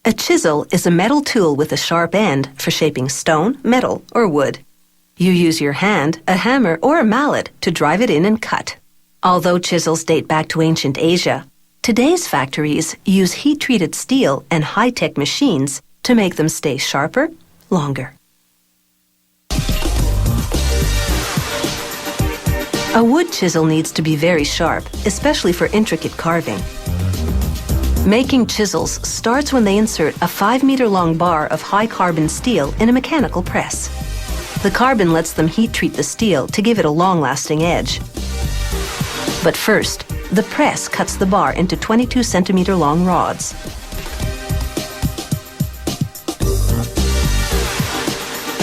A chisel is a metal tool with a sharp end for shaping stone, metal, or wood. You use your hand, a hammer, or a mallet to drive it in and cut. Although chisels date back to ancient Asia, today's factories use heat-treated steel and high-tech machines to make them stay sharper, longer. A wood chisel needs to be very sharp, especially for intricate carving. Making chisels starts when they insert a 5-meter-long bar of high-carbon steel in a mechanical press. The carbon lets them heat-treat the steel to give it a long-lasting edge. But first, the press cuts the bar into 22-centimeter-long rods.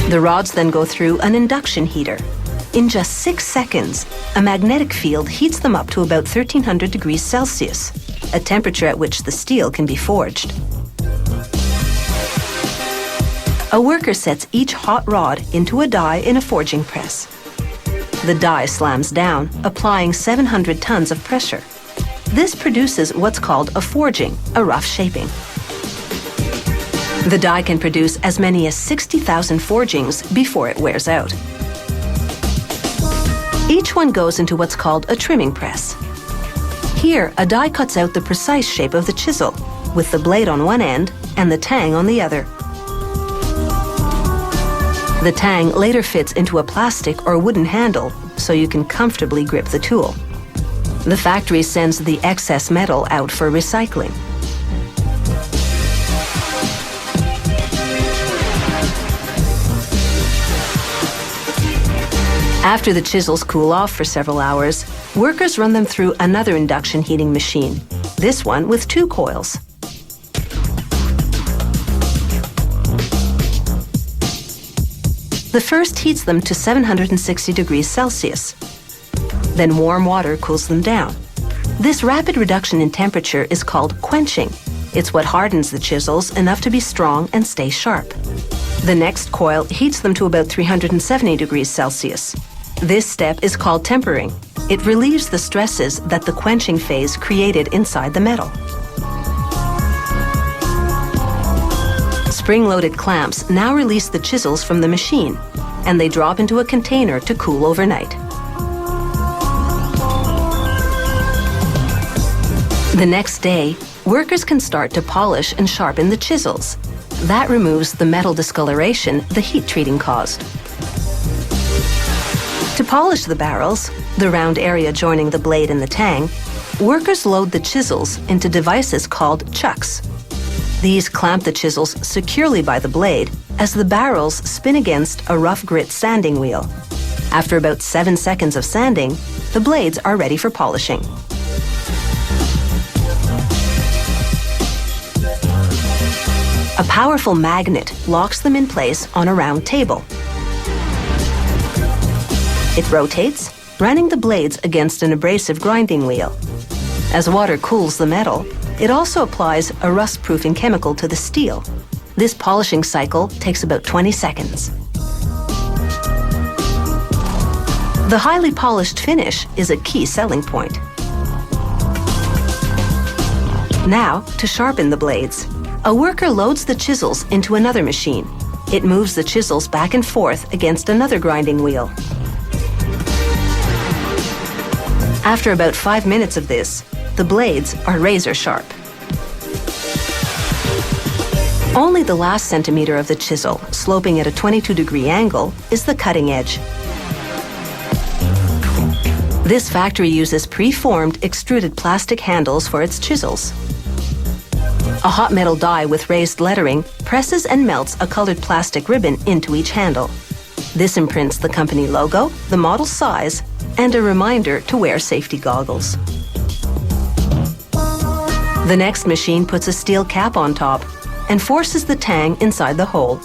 The rods then go through an induction heater. In just 6 seconds, a magnetic field heats them up to about 1300 degrees Celsius, a temperature at which the steel can be forged. A worker sets each hot rod into a die in a forging press. The die slams down, applying 700 tons of pressure. This produces what's called a forging, a rough shaping. The die can produce as many as 60,000 forgings before it wears out. Each one goes into what's called a trimming press. Here, a die cuts out the precise shape of the chisel, with the blade on one end and the tang on the other. The tang later fits into a plastic or wooden handle so you can comfortably grip the tool. The factory sends the excess metal out for recycling. After the chisels cool off for several hours, workers run them through another induction heating machine, this one with 2 coils. The first heats them to 760 degrees Celsius. Then warm water cools them down. This rapid reduction in temperature is called quenching. It's what hardens the chisels enough to be strong and stay sharp. The next coil heats them to about 370 degrees Celsius. This step is called tempering. It relieves the stresses that the quenching phase created inside the metal. Spring-loaded clamps now release the chisels from the machine, and they drop into a container to cool overnight. The next day, workers can start to polish and sharpen the chisels. That removes the metal discoloration the heat treating caused. To polish the barrels, the round area joining the blade and the tang, workers load the chisels into devices called chucks. These clamp the chisels securely by the blade as the barrels spin against a rough grit sanding wheel. After about 7 seconds of sanding, the blades are ready for polishing. A powerful magnet locks them in place on a round table. It rotates, running the blades against an abrasive grinding wheel. As water cools the metal, it also applies a rust-proofing chemical to the steel. This polishing cycle takes about 20 seconds. The highly polished finish is a key selling point. Now, to sharpen the blades. A worker loads the chisels into another machine. It moves the chisels back and forth against another grinding wheel. After about 5 minutes of this, the blades are razor sharp. Only the last centimeter of the chisel, sloping at a 22-degree angle, is the cutting edge. This factory uses pre-formed extruded plastic handles for its chisels. A hot metal die with raised lettering presses and melts a colored plastic ribbon into each handle. This imprints the company logo, the model size, and a reminder to wear safety goggles. The next machine puts a steel cap on top and forces the tang inside the hole.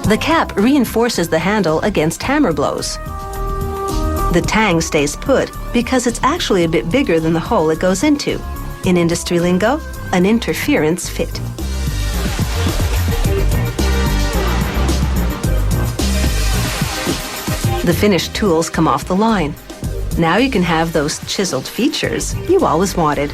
The cap reinforces the handle against hammer blows. The tang stays put because it's actually a bit bigger than the hole it goes into. In industry lingo, an interference fit. The finished tools come off the line. Now you can have those chiseled features you always wanted.